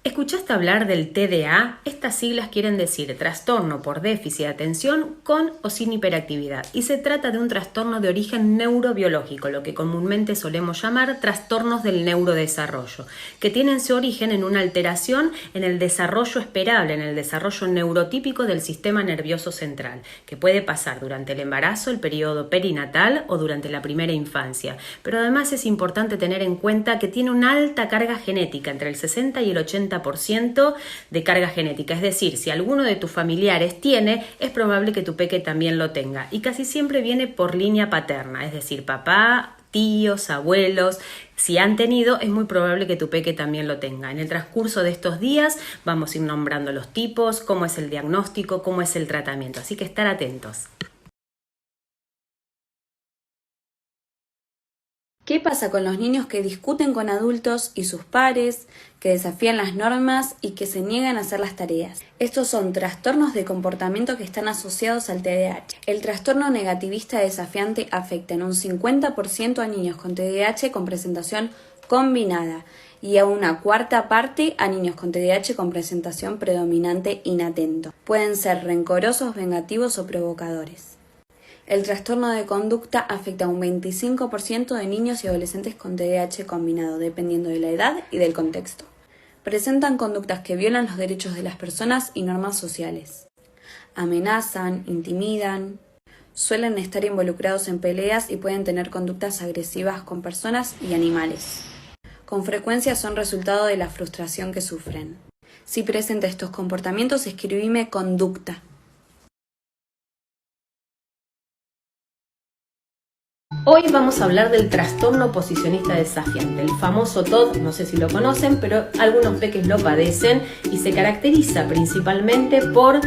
¿Escuchaste hablar del TDA? Estas siglas quieren decir trastorno por déficit de atención con o sin hiperactividad y se trata de un trastorno de origen neurobiológico, lo que comúnmente solemos llamar trastornos del neurodesarrollo, que tienen su origen en una alteración en el desarrollo esperable, en el desarrollo neurotípico del sistema nervioso central, que puede pasar durante el embarazo, el periodo perinatal o durante la primera infancia. Pero además es importante tener en cuenta que tiene una alta carga genética, entre el 60 y el 80% de carga genética, es decir, si alguno de tus familiares tiene, es probable que tu peque también lo tenga, y casi siempre viene por línea paterna, es decir, papá, tíos, abuelos. Si han tenido, es muy probable que tu peque también lo tenga. En el transcurso de estos días vamos a ir nombrando los tipos, cómo es el diagnóstico, cómo es el tratamiento, así que estar atentos. ¿Qué pasa con los niños que discuten con adultos y sus pares, que desafían las normas y que se niegan a hacer las tareas? Estos son trastornos de comportamiento que están asociados al TDAH. El trastorno negativista desafiante afecta en un 50% a niños con TDAH con presentación combinada y a una cuarta parte a niños con TDAH con presentación predominante inatento. Pueden ser rencorosos, vengativos o provocadores. El trastorno de conducta afecta a un 25% de niños y adolescentes con TDAH combinado, dependiendo de la edad y del contexto. Presentan conductas que violan los derechos de las personas y normas sociales. Amenazan, intimidan, suelen estar involucrados en peleas y pueden tener conductas agresivas con personas y animales. Con frecuencia son resultado de la frustración que sufren. Si presenta estos comportamientos, escribime conducta. Hoy vamos a hablar del trastorno oposicionista desafiante, el famoso TOD, no sé si lo conocen, pero algunos peques lo padecen y se caracteriza principalmente por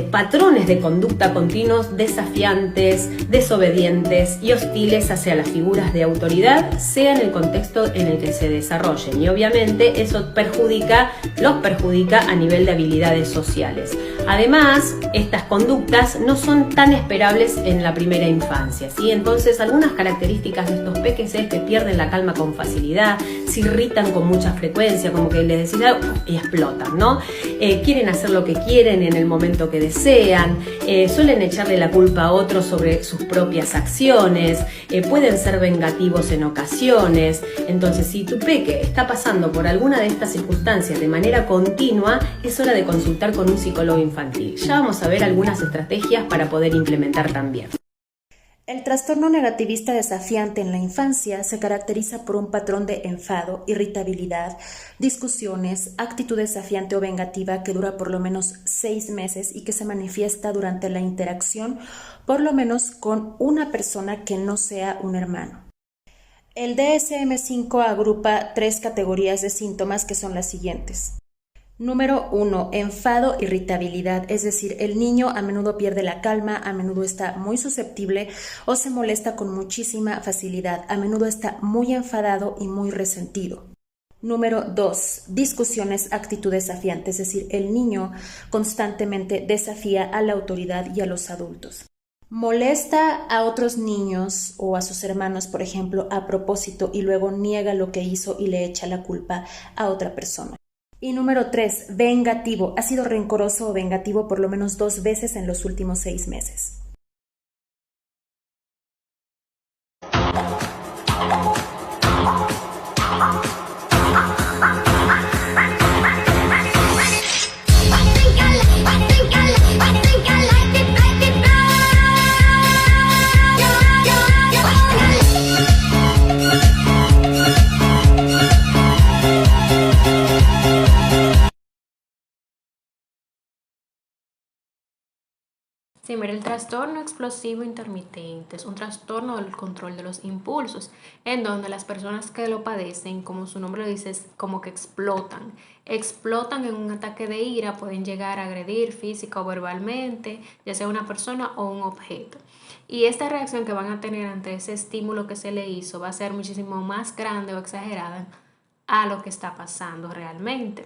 patrones de conducta continuos desafiantes, desobedientes y hostiles hacia las figuras de autoridad, sea en el contexto en el que se desarrollen, y obviamente eso los perjudica a nivel de habilidades sociales. Además, estas conductas no son tan esperables en la primera infancia, ¿sí? Entonces, algunas características de estos peques es que pierden la calma con facilidad, se irritan con mucha frecuencia, como que les decís algo y explotan, ¿no? Quieren hacer lo que quieren en el momento que desean, suelen echarle la culpa a otros sobre sus propias acciones, pueden ser vengativos en ocasiones. Entonces, si tu peque está pasando por alguna de estas circunstancias de manera continua, es hora de consultar con un psicólogo infantil. Ya vamos a ver algunas estrategias para poder implementar también. El trastorno negativista desafiante en la infancia se caracteriza por un patrón de enfado, irritabilidad, discusiones, actitud desafiante o vengativa que dura por lo menos 6 meses y que se manifiesta durante la interacción por lo menos con una persona que no sea un hermano. El DSM-5 agrupa 3 categorías de síntomas que son las siguientes. Número 1. Enfado, irritabilidad, es decir, el niño a menudo pierde la calma, a menudo está muy susceptible o se molesta con muchísima facilidad, a menudo está muy enfadado y muy resentido. Número 2. Discusiones, actitud desafiante, es decir, el niño constantemente desafía a la autoridad y a los adultos. Molesta a otros niños o a sus hermanos, por ejemplo, a propósito y luego niega lo que hizo y le echa la culpa a otra persona. Y número 3, vengativo. Ha sido rencoroso o vengativo por lo menos 2 veces en los últimos 6 meses. Sí, mira, el trastorno explosivo intermitente es un trastorno del control de los impulsos, en donde las personas que lo padecen, como su nombre lo dice, es como que explotan en un ataque de ira, pueden llegar a agredir física o verbalmente, ya sea una persona o un objeto. Y esta reacción que van a tener ante ese estímulo que se le hizo va a ser muchísimo más grande o exagerada a lo que está pasando realmente.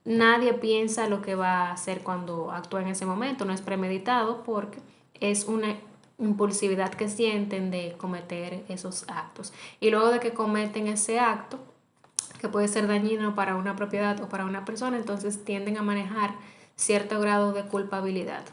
Nadie piensa lo que va a hacer cuando actúa en ese momento, no es premeditado porque es una impulsividad que sienten de cometer esos actos. Y luego de que cometen ese acto, que puede ser dañino para una propiedad o para una persona, entonces tienden a manejar cierto grado de culpabilidad.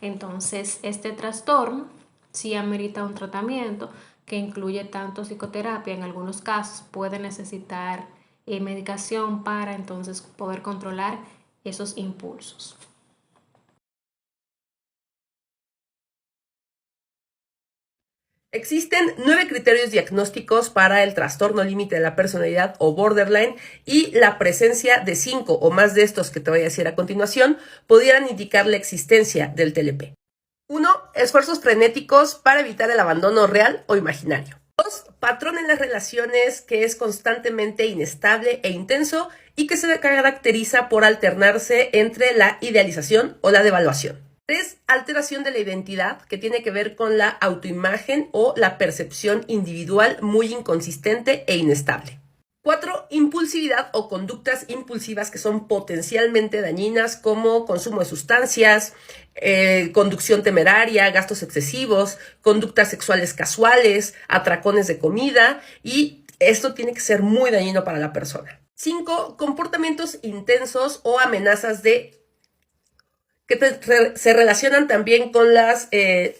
Entonces, este trastorno sí amerita un tratamiento que incluye tanto psicoterapia, en algunos casos puede necesitar medicación para entonces poder controlar esos impulsos. Existen 9 criterios diagnósticos para el trastorno límite de la personalidad o borderline, y la presencia de 5 o más de estos que te voy a decir a continuación pudieran indicar la existencia del TLP. 1. Esfuerzos frenéticos para evitar el abandono real o imaginario. 2. Patrón en las relaciones que es constantemente inestable e intenso y que se caracteriza por alternarse entre la idealización o la devaluación. 3. Alteración de la identidad, que tiene que ver con la autoimagen o la percepción individual muy inconsistente e inestable. 4. Impulsividad o conductas impulsivas que son potencialmente dañinas, como consumo de sustancias, conducción temeraria, gastos excesivos, conductas sexuales casuales, atracones de comida, y esto tiene que ser muy dañino para la persona. 5. Comportamientos intensos o amenazas que se relacionan también con las que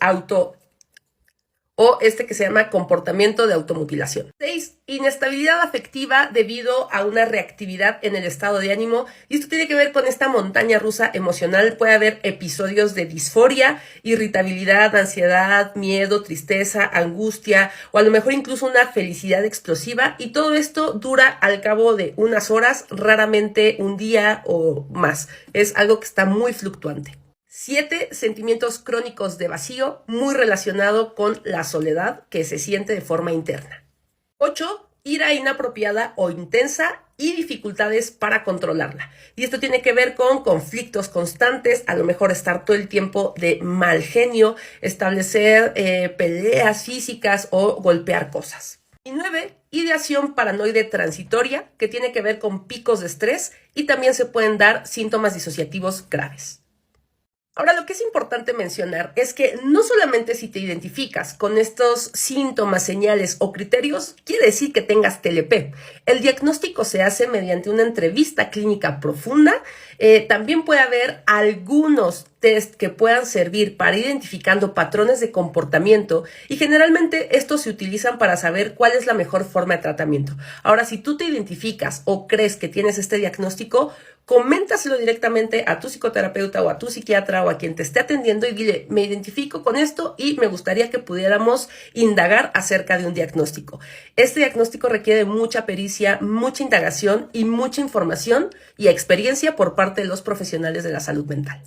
se llama comportamiento de automutilación. 6. Inestabilidad afectiva debido a una reactividad en el estado de ánimo, y esto tiene que ver con esta montaña rusa emocional. Puede haber episodios de disforia, irritabilidad, ansiedad, miedo, tristeza, angustia, o a lo mejor incluso una felicidad explosiva, y todo esto dura al cabo de unas horas, raramente un día o más. Es algo que está muy fluctuante. 7. Sentimientos crónicos de vacío, muy relacionado con la soledad que se siente de forma interna. 8. Ira inapropiada o intensa y dificultades para controlarla. Y esto tiene que ver con conflictos constantes, a lo mejor estar todo el tiempo de mal genio, establecer peleas físicas o golpear cosas. Y 9. Ideación paranoide transitoria, que tiene que ver con picos de estrés, y también se pueden dar síntomas disociativos graves. Ahora, lo que es importante mencionar es que no solamente si te identificas con estos síntomas, señales o criterios, quiere decir que tengas TLP. El diagnóstico se hace mediante una entrevista clínica profunda. También puede haber algunos test que puedan servir para ir identificando patrones de comportamiento, y generalmente estos se utilizan para saber cuál es la mejor forma de tratamiento. Ahora, si tú te identificas o crees que tienes este diagnóstico, coméntaselo directamente a tu psicoterapeuta o a tu psiquiatra o a quien te esté atendiendo y dile: me identifico con esto y me gustaría que pudiéramos indagar acerca de un diagnóstico. Este diagnóstico requiere mucha pericia, mucha indagación y mucha información y experiencia por parte de los profesionales de la salud mental.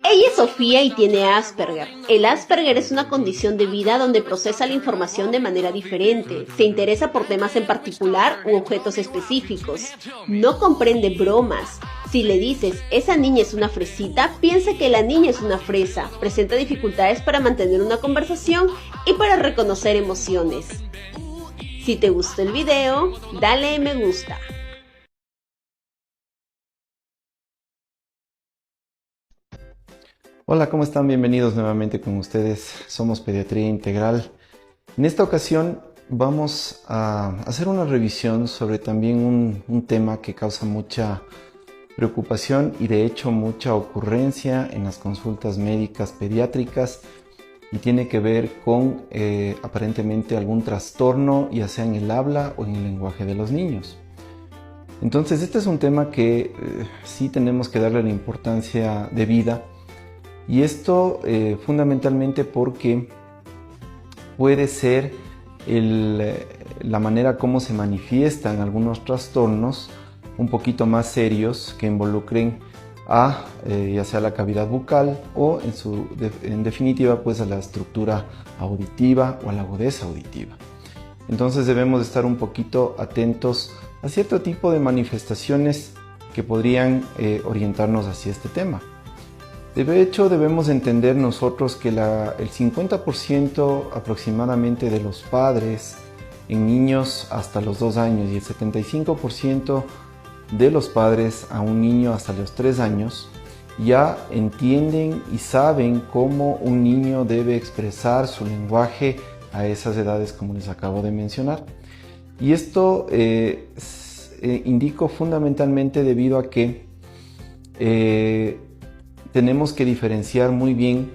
Ella es Sofía y tiene Asperger. El Asperger es una condición de vida donde procesa la información de manera diferente, se interesa por temas en particular u objetos específicos. No comprende bromas. Si le dices, esa niña es una fresita, piensa que la niña es una fresa. Presenta dificultades para mantener una conversación y para reconocer emociones. Si te gustó el video, dale me gusta. Hola, ¿cómo están? Bienvenidos nuevamente con ustedes. Somos Pediatría Integral. En esta ocasión vamos a hacer una revisión sobre también un tema que causa mucha preocupación y de hecho mucha ocurrencia en las consultas médicas pediátricas, y tiene que ver con aparentemente algún trastorno, ya sea en el habla o en el lenguaje de los niños. Entonces este es un tema que sí tenemos que darle la importancia debida. Y esto fundamentalmente porque puede ser la manera como se manifiestan algunos trastornos un poquito más serios que involucren a ya sea la cavidad bucal o en definitiva pues a la estructura auditiva o a la agudeza auditiva. Entonces debemos estar un poquito atentos a cierto tipo de manifestaciones que podrían orientarnos hacia este tema. De hecho, debemos entender nosotros que el 50% aproximadamente de los padres en niños hasta los 2 años y el 75% de los padres a un niño hasta los 3 años ya entienden y saben cómo un niño debe expresar su lenguaje a esas edades como les acabo de mencionar. Y esto indico fundamentalmente debido a que tenemos que diferenciar muy bien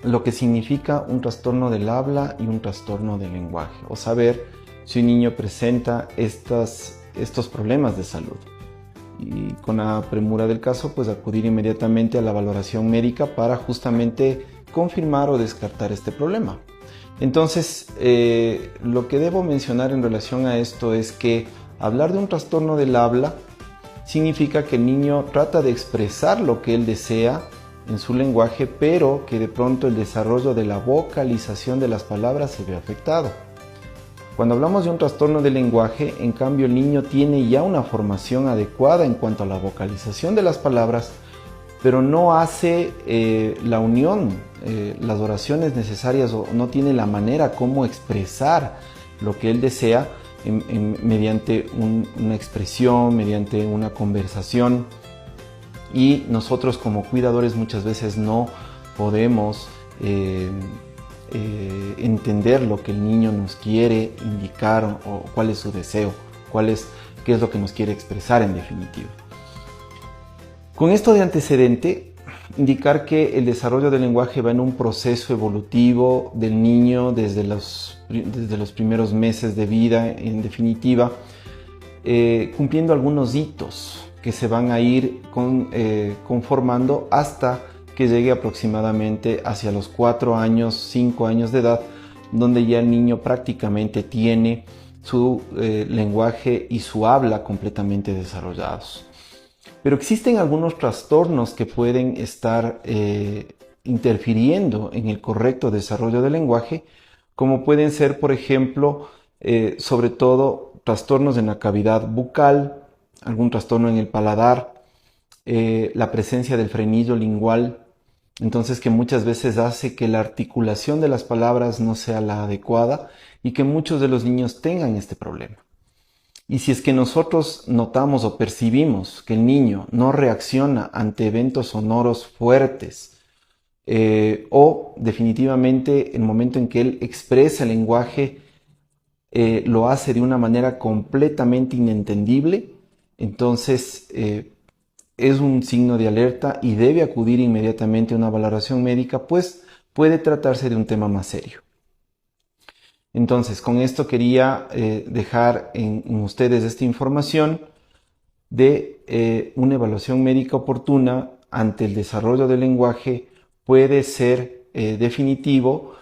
lo que significa un trastorno del habla y un trastorno del lenguaje, o saber si un niño presenta estos problemas de salud. Y con la premura del caso, pues acudir inmediatamente a la valoración médica para justamente confirmar o descartar este problema. Entonces, lo que debo mencionar en relación a esto es que hablar de un trastorno del habla significa que el niño trata de expresar lo que él desea en su lenguaje, pero que de pronto el desarrollo de la vocalización de las palabras se ve afectado. Cuando hablamos de un trastorno del lenguaje, en cambio el niño tiene ya una formación adecuada en cuanto a la vocalización de las palabras, pero no hace la unión, las oraciones necesarias, o no tiene la manera como expresar lo que él desea mediante una expresión, mediante una conversación. Y nosotros como cuidadores muchas veces no podemos entender lo que el niño nos quiere indicar o cuál es su deseo, qué es lo que nos quiere expresar en definitiva. Con esto de antecedente, indicar que el desarrollo del lenguaje va en un proceso evolutivo del niño desde los primeros meses de vida, en definitiva, cumpliendo algunos hitos que se van a ir conformando hasta que llegue aproximadamente hacia los 4 años, 5 años de edad, donde ya el niño prácticamente tiene su lenguaje y su habla completamente desarrollados. Pero existen algunos trastornos que pueden estar interfiriendo en el correcto desarrollo del lenguaje, como pueden ser, por ejemplo, sobre todo trastornos en la cavidad bucal, algún trastorno en el paladar, la presencia del frenillo lingual, entonces que muchas veces hace que la articulación de las palabras no sea la adecuada y que muchos de los niños tengan este problema. Y si es que nosotros notamos o percibimos que el niño no reacciona ante eventos sonoros fuertes, o definitivamente el momento en que él expresa el lenguaje lo hace de una manera completamente inentendible, entonces es un signo de alerta y debe acudir inmediatamente a una valoración médica, pues puede tratarse de un tema más serio. Entonces, con esto quería dejar en ustedes esta información de una evaluación médica oportuna ante el desarrollo del lenguaje. Puede ser definitivo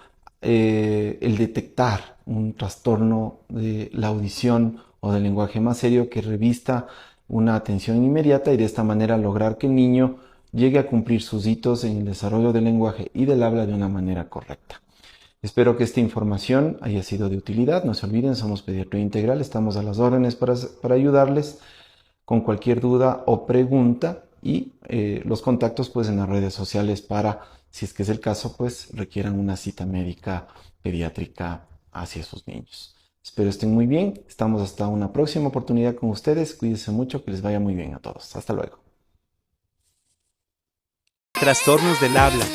el detectar un trastorno de la audición o del lenguaje más serio que revista una atención inmediata y de esta manera lograr que el niño llegue a cumplir sus hitos en el desarrollo del lenguaje y del habla de una manera correcta. Espero que esta información haya sido de utilidad. No se olviden, somos Pediatría Integral, estamos a las órdenes para ayudarles con cualquier duda o pregunta y los contactos pues en las redes sociales para, si es que es el caso, pues requieran una cita médica pediátrica hacia sus niños. Espero estén muy bien. Estamos hasta una próxima oportunidad con ustedes. Cuídense mucho, que les vaya muy bien a todos. Hasta luego. Trastornos del habla.